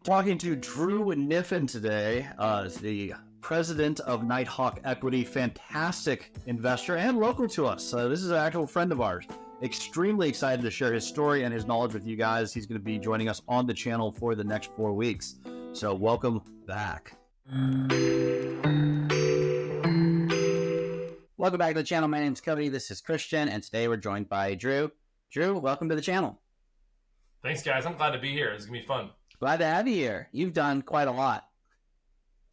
Talking to Drew Kniffin today, is the president of Nighthawk Equity, fantastic investor and local to us. This is an actual friend of ours. Extremely excited to share his story and his knowledge with you guys. He's going to be joining us on the channel for the next 4 weeks. So welcome back. Welcome back to the channel. My name is Cody. This is Christian, and today we're joined by Drew. Drew, welcome to the channel. Thanks, guys. I'm glad to be here. It's gonna be fun. Glad to have you here. You've done quite a lot.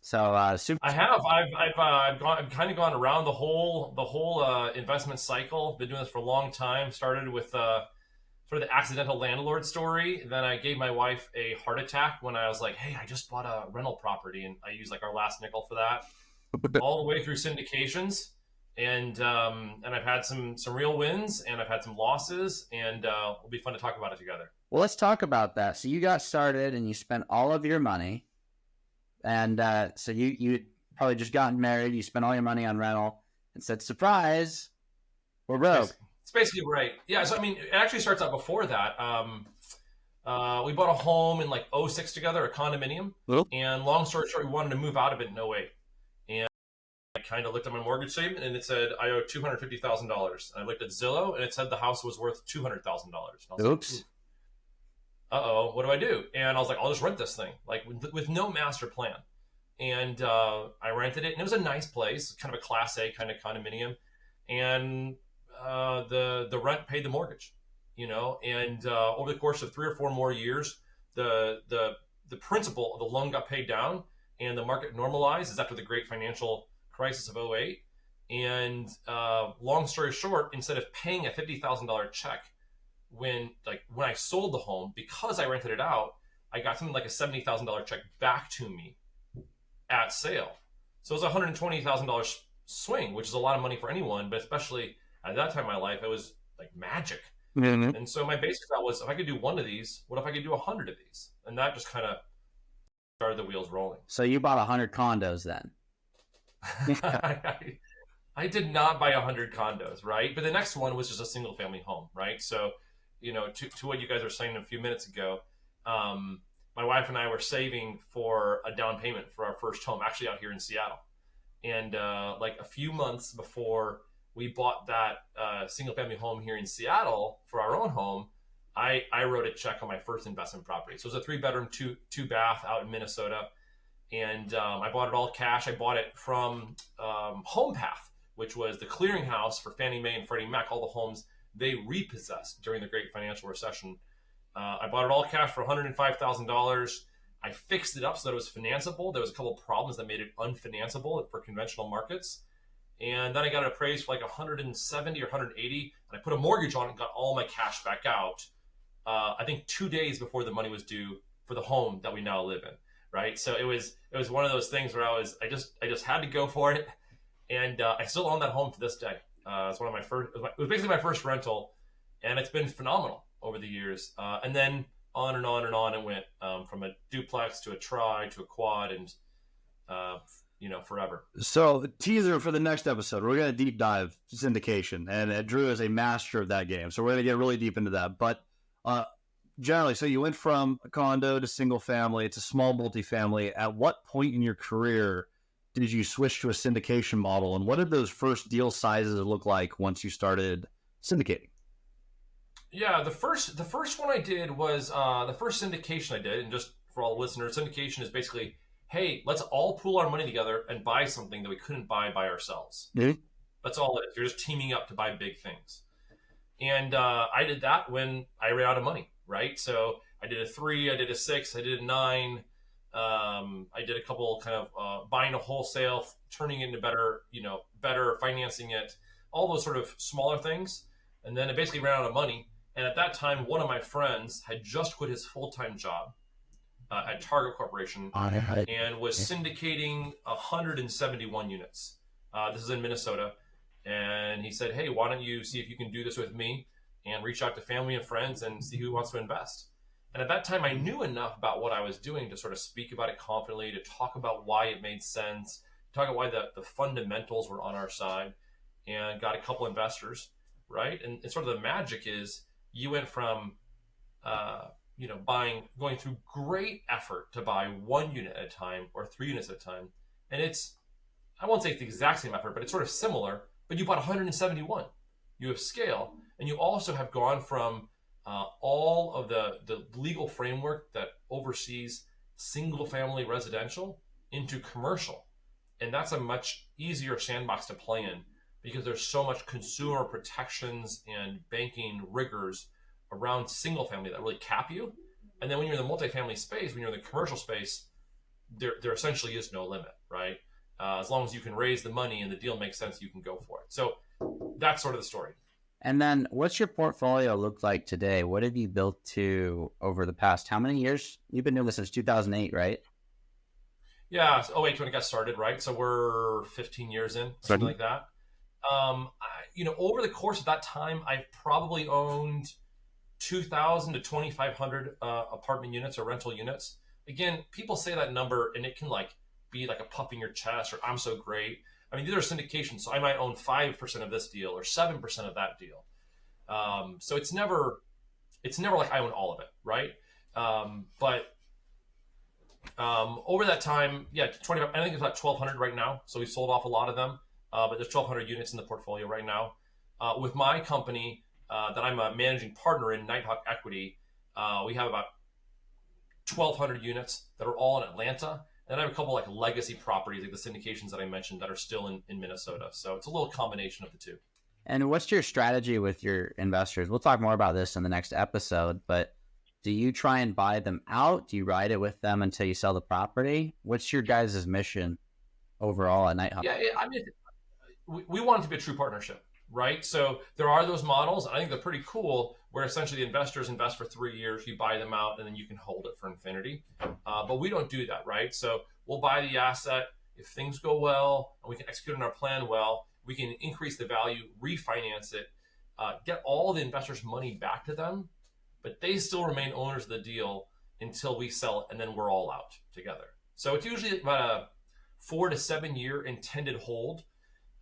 So super. I have. I've kind of gone around the whole investment cycle. Been doing this for a long time. Started with sort of the accidental landlord story. Then I gave my wife a heart attack when I was like, "Hey, I just bought a rental property," and I used like our last nickel for that. All the way through syndications, and I've had some real wins, and I've had some losses, and it'll be fun to talk about it together. Well, let's talk about that. So you got started and you spent all of your money. And so you probably just gotten married. You spent all your money on rental and said, surprise, we're broke. It's basically right. Yeah. So, I mean, it actually starts out before that. We bought a home in like 06 together, a condominium. And long story short, we wanted to move out of it in 08. And I kind of looked at my mortgage statement and it said, I owe $250,000. I looked at Zillow and it said the house was worth $200,000. Oops. Like, uh-oh, what do I do? And I was like, I'll just rent this thing, like with no master plan. And I rented it, and it was a nice place, kind of a Class A kind of condominium. And the rent paid the mortgage, you know. And over the course of 3 or 4 more years, the principal of the loan got paid down, and the market normalized. Is after the great financial crisis of 08. And long story short, instead of paying a $50,000 check, when I sold the home, because I rented it out, I got something like a $70,000 check back to me at sale. So it was a $120,000 swing, which is a lot of money for anyone, but especially at that time in my life, it was like magic. Mm-hmm. And so my basic thought was, if I could do 1 of these, what if I could do 100 of these? And that just kind of started the wheels rolling. So you bought 100 condos then? I did not buy 100 condos, right? But the next one was just a single family home, right? So, you know, to what you guys were saying a few minutes ago, my wife and I were saving for a down payment for our first home, actually out here in Seattle. And like a few months before we bought that single family home here in Seattle for our own home, I wrote a check on my first investment property. So it was a 3-bedroom, 2-bath out in Minnesota. And I bought it all cash. I bought it from HomePath, which was the clearinghouse for Fannie Mae and Freddie Mac, all the homes they repossessed during the Great Financial Recession. I bought it all cash for $105,000. I fixed it up so that it was financeable. There was a couple of problems that made it unfinanceable for conventional markets. And then I got it appraised for like 170 or 180, and I put a mortgage on it and got all my cash back out. I think 2 days before the money was due for the home that we now live in. Right. So it was one of those things where I just had to go for it. And I still own that home to this day. It's one of my first, it was basically my first rental, and it's been phenomenal over the years. And then on and on and on it went, from a duplex to a tri to a quad, and forever. So teaser for the next episode, we're going to deep dive syndication, and Drew is a master of that game. So we're going to get really deep into that. But generally, so you went from a condo to single family to small multifamily. At what point in your career did you switch to a syndication model, and what did those first deal sizes look like once you started syndicating? Yeah, the first one I did was the first syndication I did, and just for all the listeners, syndication is basically, hey, let's all pool our money together and buy something that we couldn't buy by ourselves. Mm-hmm. That's all it is. You're just teaming up to buy big things. And I did that when I ran out of money, right? So I did a 3, I did a 6, I did a 9. I did a couple kind of buying a wholesale, turning it into better financing it, all those sort of smaller things. And then it basically ran out of money. And at that time, one of my friends had just quit his full-time job at Target Corporation and was syndicating 171 units. This is in Minnesota. And he said, hey, why don't you see if you can do this with me and reach out to family and friends and see who wants to invest. And at that time, I knew enough about what I was doing to sort of speak about it confidently, to talk about why it made sense, talk about why the fundamentals were on our side, and got a couple investors, right? And sort of the magic is you went from going through great effort to buy 1 unit at a time or 3 units at a time. And I won't say it's the exact same effort, but it's sort of similar, but you bought 171. You have scale, and you also have gone from all of the legal framework that oversees single family residential into commercial. And that's a much easier sandbox to play in because there's so much consumer protections and banking rigors around single family that really cap you. And then when you're in the multifamily space, when you're in the commercial space, there essentially is no limit, right? As long as you can raise the money and the deal makes sense, you can go for it. So that's sort of the story. And then what's your portfolio look like today? What have you built to over the past, how many years? You've been doing this since 2008, right? Yeah, 08 when it got started, right? So we're 15 years in, something like that. Over the course of that time, I've probably owned 2,000 to 2,500 apartment units or rental units. Again, people say that number and it can be like a puff in your chest or I'm so great. I mean, these are syndications, so I might own 5% of this deal or 7% of that deal. So it's never like I own all of it, right? But over that time, I think it's about 1,200 right now. So we've sold off a lot of them, but there's 1,200 units in the portfolio right now. With my company that I'm a managing partner in, Nighthawk Equity, we have about 1,200 units that are all in Atlanta. And I have a couple legacy properties, like the syndications that I mentioned, that are still in Minnesota. So it's a little combination of the two. And what's your strategy with your investors? We'll talk more about this in the next episode, but do you try and buy them out? Do you ride it with them until you sell the property? What's your guys' mission overall at Nighthawk? Yeah, I mean, we want it to be a true partnership, right? So there are those models. I think they're pretty cool where essentially the investors invest for 3 years, you buy them out, and then you can hold it for infinity. But we don't do that, right? So we'll buy the asset. If things go well and we can execute on our plan well, we can increase the value, refinance it, get all the investors' money back to them, but they still remain owners of the deal until we sell it, and then we're all out together. So it's usually about a 4 to 7 year intended hold.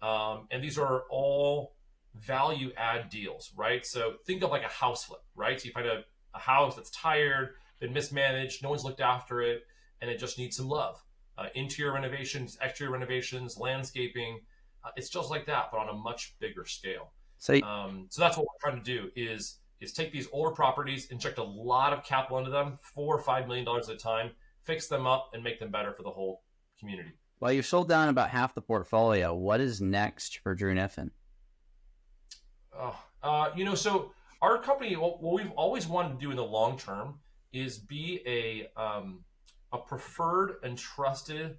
And these are all value add deals, right? So think of like a house flip, right? So you find a house that's tired, been mismanaged, no one's looked after it, and it just needs some love. Interior renovations, exterior renovations, landscaping. It's just like that, but on a much bigger scale. So that's what we're trying to do is take these older properties, inject a lot of capital into them, $4 or $5 million at a time, fix them up, and make them better for the whole community. Well, you've sold down about half the portfolio. What is next for Drew Kniffin? So our company, what we've always wanted to do in the long term is be a preferred and trusted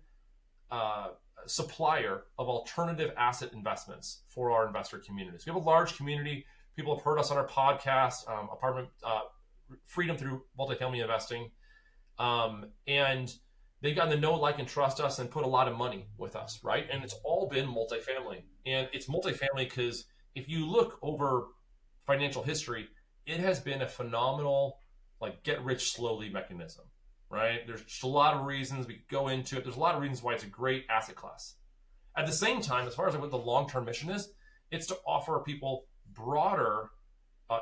supplier of alternative asset investments for our investor communities. We have a large community. People have heard us on our podcast, Apartment Freedom Through Multifamily Investing. And they've gotten to know, like, and trust us and put a lot of money with us, right? And it's all been multifamily. And it's multifamily because if you look over financial history, it has been a phenomenal, get rich slowly mechanism, right? There's just a lot of reasons we could go into it. There's a lot of reasons why it's a great asset class. At the same time, as far as what the long-term mission is, it's to offer people broader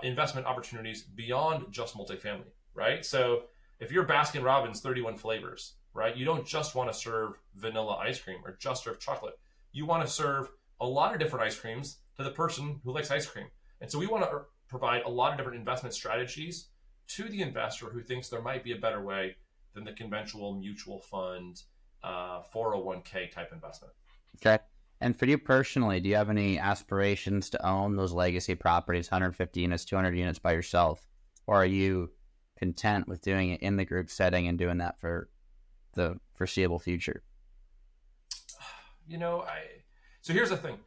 investment opportunities beyond just multifamily, right? So if you're Baskin Robbins 31 flavors, right? You don't just want to serve vanilla ice cream or just serve chocolate. You want to serve a lot of different ice creams to the person who likes ice cream. And so we want to provide a lot of different investment strategies to the investor who thinks there might be a better way than the conventional mutual fund 401k type investment. Okay. And for you personally, do you have any aspirations to own those legacy properties, 150 units, 200 units by yourself? Or are you content with doing it in the group setting and doing that for the foreseeable future? So here's the thing.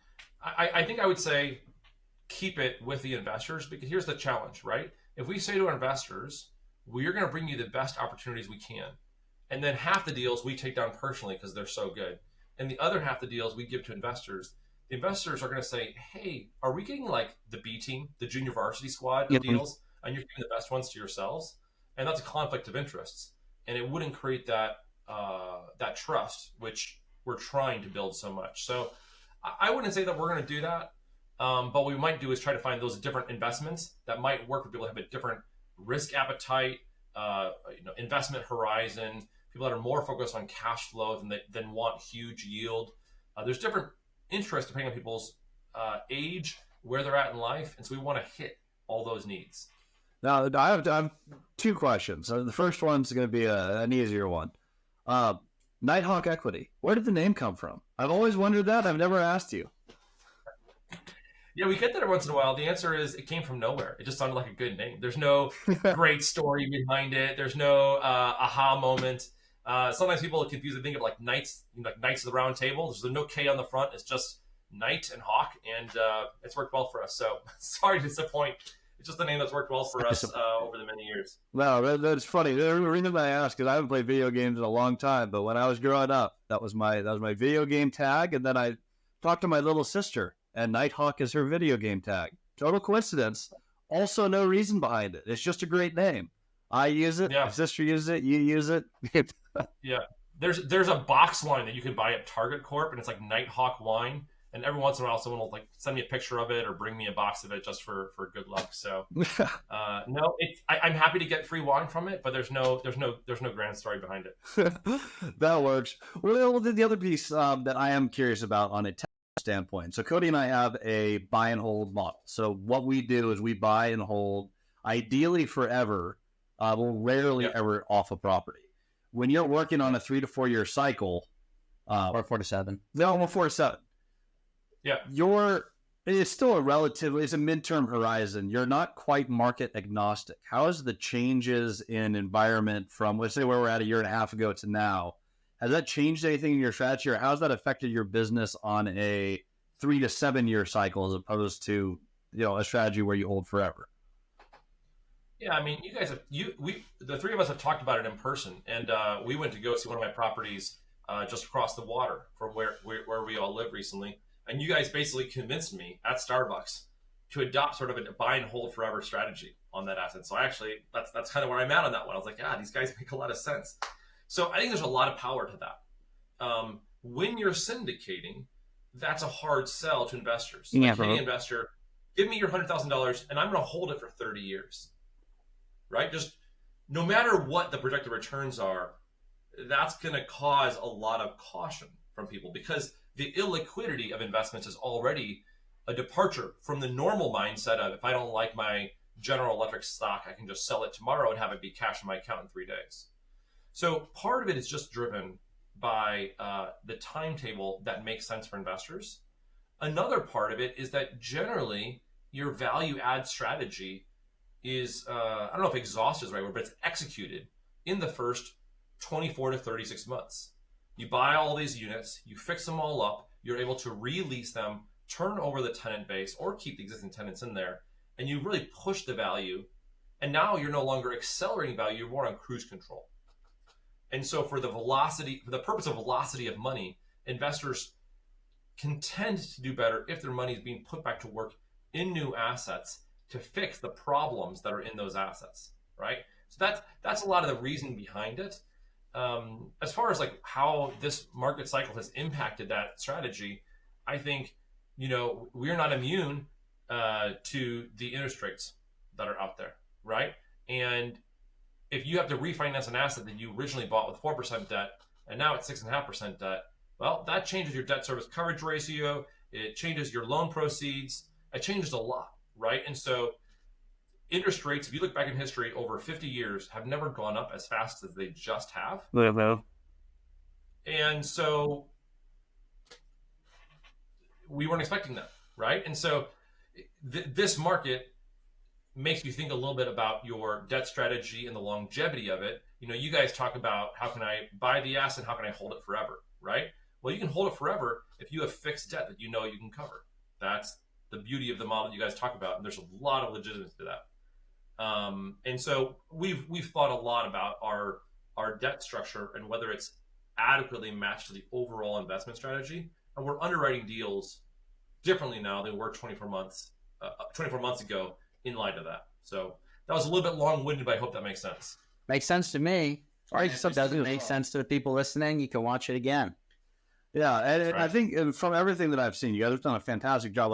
I think I would say keep it with the investors, because here's the challenge, right? If we say to our investors, we're going to bring you the best opportunities we can, and then half the deals we take down personally because they're so good, and the other half the deals we give to investors, the investors are going to say, hey, are we getting the B team, the junior varsity squad of deals, and you're giving the best ones to yourselves? And that's a conflict of interests, and it wouldn't create that trust, which we're trying to build so much. So I wouldn't say that we're going to do that. But what we might do is try to find those different investments that might work for people who have a different risk appetite, investment horizon, people that are more focused on cash flow than want huge yield. There's different interests depending on people's age, where they're at in life, and so we want to hit all those needs. Now, I have 2 questions. So the first one's going to be an easier one. Nighthawk Equity. Where did the name come from? I've always wondered that. I've never asked you. Yeah, we get that every once in a while. The answer is it came from nowhere. It just sounded like a good name. There's no great story behind it. There's no aha moment. Sometimes people confuse and think of like Knights of the Round Table. There's no K on the front. It's just Knight and Hawk, and it's worked well for us. So sorry to disappoint. It's just the name that's worked well for us over the many years. No, that's funny. The reason I asked is I haven't played video games in a long time, but when I was growing up, that was my video game tag, and then I talked to my little sister, and Nighthawk is her video game tag. Total coincidence. Also, no reason behind it. It's just a great name. I use it. Yeah. My sister uses it. You use it. Yeah. There's a box wine that you can buy at Target Corp, and it's like Nighthawk wine. And every once in a while, someone will like send me a picture of it or bring me a box of it just for good luck. So, no, I'm happy to get free wine from it, but there's no grand story behind it. That works. Well, the other piece that I am curious about on a tech standpoint. So Cody and I have a buy and hold model. So what we do is we buy and hold, ideally forever. We'll rarely ever off a property. When you're working on a 3 to 4 year cycle, or 4 to 7. No, 4 to 7. Yeah. It's still it's a midterm horizon. You're not quite market agnostic. How has the changes in environment from, let's say, where we're at a year and a half ago to now, has that changed anything in your strategy, or how has that affected your business on a 3 to 7 year cycle as opposed to, a strategy where you hold forever? Yeah, I mean, you guys the 3 of us have talked about it in person, and we went to go see one of my properties just across the water from where we all live recently. And you guys basically convinced me at Starbucks to adopt sort of a buy and hold forever strategy on that asset. So that's kind of where I'm at on that one. I was like, these guys make a lot of sense. So I think there's a lot of power to that. When you're syndicating, that's a hard sell to investors. Yeah, hey, investor, give me your $100,000 and I'm going to hold it for 30 years. Right? Just no matter what the projected returns are, that's going to cause a lot of caution from people because the illiquidity of investments is already a departure from the normal mindset of if I don't like my General Electric stock, I can just sell it tomorrow and have it be cash in my account in 3 days. So part of it is just driven by the timetable that makes sense for investors. Another part of it is that generally your value add strategy is, I don't know if exhausted is the right word, but it's executed in the first 24 to 36 months. You buy all these units, you fix them all up, you're able to release them, turn over the tenant base or keep the existing tenants in there, and you really push the value. And now you're no longer accelerating value, you're more on cruise control. And so for the purpose of velocity of money, investors can tend to do better if their money is being put back to work in new assets to fix the problems that are in those assets, right? So that's a lot of the reason behind it. As far as like how this market cycle has impacted that strategy, I think, we're not immune to the interest rates that are out there, right? And if you have to refinance an asset that you originally bought with 4% debt and now it's 6.5% debt, well, that changes your debt service coverage ratio. It changes your loan proceeds. It changes a lot, right? And so interest rates, if you look back in history over 50 years, have never gone up as fast as they just have. And so we weren't expecting that, right? And so this market makes you think a little bit about your debt strategy and the longevity of it. You guys talk about how can I buy the asset, how can I hold it forever, right? Well, you can hold it forever if you have fixed debt that you can cover. That's the beauty of the model that you guys talk about, and there's a lot of legitimacy to that. And so we've thought a lot about our debt structure and whether it's adequately matched to the overall investment strategy. And we're underwriting deals differently now than we were 24 months ago in light of that. So that was a little bit long-winded, but I hope that makes sense. Makes sense to me. Or if it doesn't make sense to the people listening, you can watch it again. Yeah, and I think from everything that I've seen, you guys have done a fantastic job.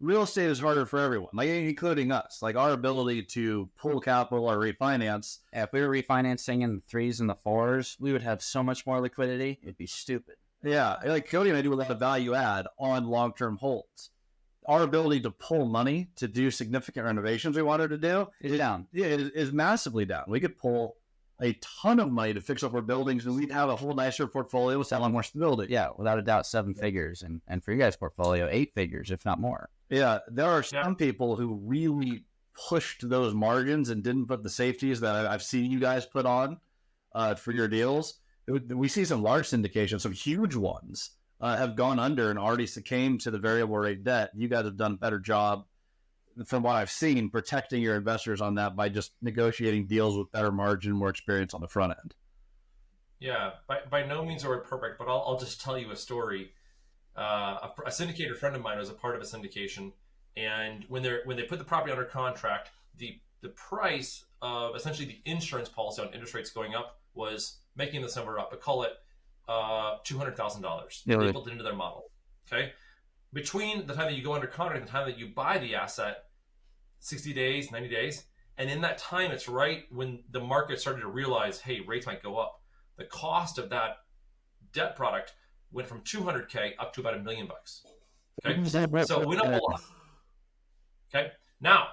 real estate is harder for everyone, like including us. Like our ability to pull capital or refinance. If we were refinancing in the 3s and the 4s, we would have so much more liquidity. It'd be stupid. Yeah, like Cody and I do a lot of value add on long-term holds. Our ability to pull money to do significant renovations we wanted to do It's down. Yeah, is massively down. We could pull a ton of money to fix up our buildings, and we'd have a whole nicer portfolio with a lot more stability. Yeah, without a doubt, 7 figures, and for you guys' portfolio, 8 figures, if not more. Yeah, there are some people who really pushed those margins and didn't put the safeties that I've seen you guys put on for your deals. We see some large syndications, some huge ones have gone under and already succumbed to the variable rate debt. You guys have done a better job, from what I've seen, protecting your investors on that by just negotiating deals with better margin, more experience on the front end. Yeah, by no means are we perfect, but I'll just tell you a story. A syndicator friend of mine was a part of a syndication, and when they put the property under contract, the price of essentially the insurance policy on interest rates going up was, making this number up, but call it $200,000. Yeah, they built it into their model. Okay, between the time that you go under contract and the time that you buy the asset, 60 days, 90 days, and in that time, it's right when the market started to realize, hey, rates might go up. The cost of that debt product went from $200K up to about $1 million. Okay, so it went up a lot. Okay, now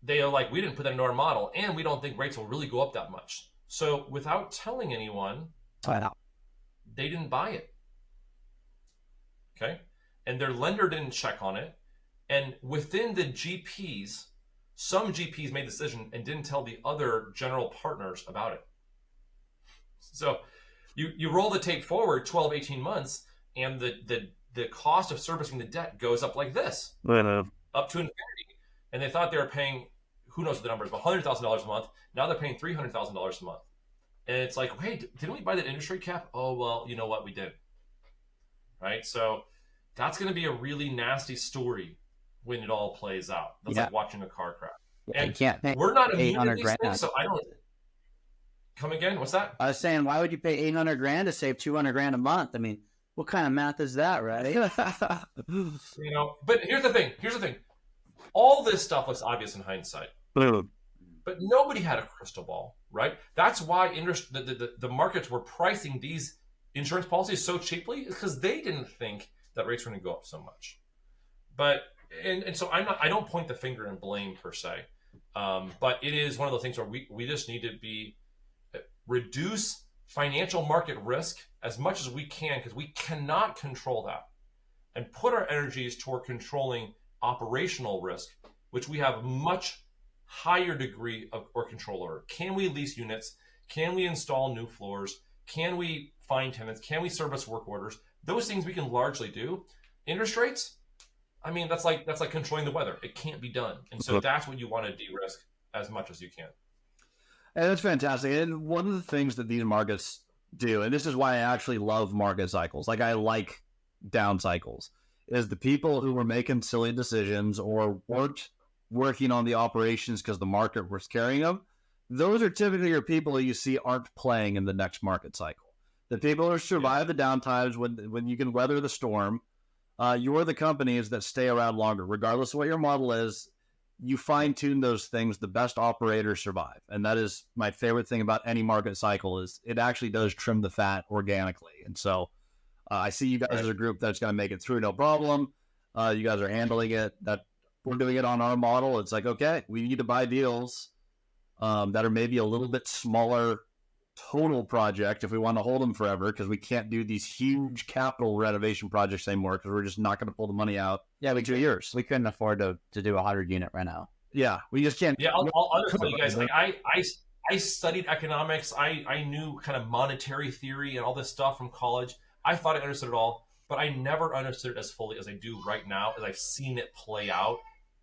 they are like, we didn't put that into our model, and we don't think rates will really go up that much. So without telling anyone, they didn't buy it. Okay, and their lender didn't check on it, and within the GPs, some GPs made the decision and didn't tell the other general partners about it. So you roll the tape forward 12, 18 months, and the cost of servicing the debt goes up like this, up to infinity. And they thought they were paying, who knows what the numbers, but $100,000 a month. Now they're paying $300,000 a month. And it's like, hey, didn't we buy that interest rate cap? Oh, well, you know what? We did. Right? So that's going to be a really nasty story when it all plays out. That's like watching a car crash. Yeah, and we're not immune to these things, so I don't. Come again? What's that? I was saying, why would you pay $800,000 to save $200,000 a month? I mean, what kind of math is that, right? But here's the thing. All this stuff looks obvious in hindsight, but nobody had a crystal ball, right? That's why the markets were pricing these insurance policies so cheaply, because they didn't think that rates were going to go up so much. But and so I don't point the finger and blame per se, but it is one of those things where we just need to reduce financial market risk as much as we can, because we cannot control that, and put our energies toward controlling operational risk, which we have much higher degree of or control over. Can we lease units? Can we install new floors? Can we find tenants? Can we service work orders? Those things we can largely do. Interest rates, I mean, that's like controlling the weather. It can't be done. And so that's what you want to de-risk as much as you can. And that's fantastic. And one of the things that these markets do, and this is why I actually love market cycles, like I like down cycles, is the people who were making silly decisions or weren't working on the operations because the market was carrying them. Those are typically your people who you see aren't playing in the next market cycle. The people who survive the downtimes when you can weather the storm, you're the companies that stay around longer. Regardless of what your model is, you fine-tune those things. The best operators survive. And that is my favorite thing about any market cycle, is it actually does trim the fat organically. And so I see you guys as a group that's going to make it through no problem. You guys are handling it. That we're doing it on our model. It's like, okay, we need to buy deals that are maybe a little bit smaller total project if we want to hold them forever, because we can't do these huge capital renovation projects anymore because we're just not going to pull the money out. Yeah, in 2 years. We couldn't afford to do a 100-unit right now. Yeah, we just can't. Yeah, I'll tell you guys, like I studied economics. I knew kind of monetary theory and all this stuff from college. I thought I understood it all, but I never understood it as fully as I do right now, as I've seen it play out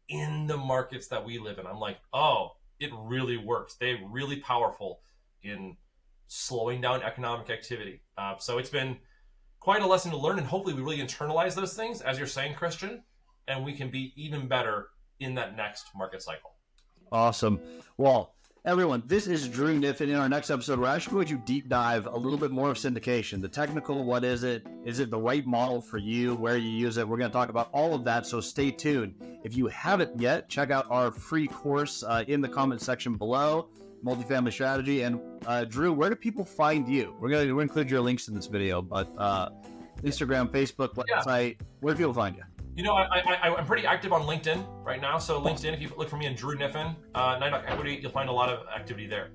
in the markets that we live in. I'm like, oh, it really works. They're really powerful in slowing down economic activity. So it's been quite a lesson to learn, and hopefully we really internalize those things, as you're saying, Christian, and we can be even better in that next market cycle. Awesome. Well, Everyone, this is Drew Kniffin. In our next episode, we're actually going to deep dive a little bit more of syndication. The technical, what is it? Is it the right model for you? Where you use it? We're going to talk about all of that, so stay tuned. If you haven't yet, check out our free course in the comment section below, Multifamily Strategy. And Drew, where do people find you? We're going to include your links in this video, but Instagram, Facebook, website, where do people find you? You know, I'm pretty active on LinkedIn right now. So LinkedIn, if you look for me and Drew Kniffin, Nighthawk Equity, you'll find a lot of activity there.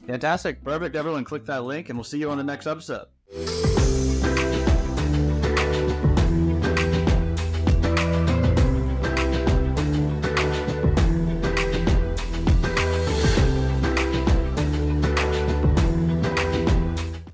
Fantastic. Perfect. Everyone, click that link, and we'll see you on the next episode.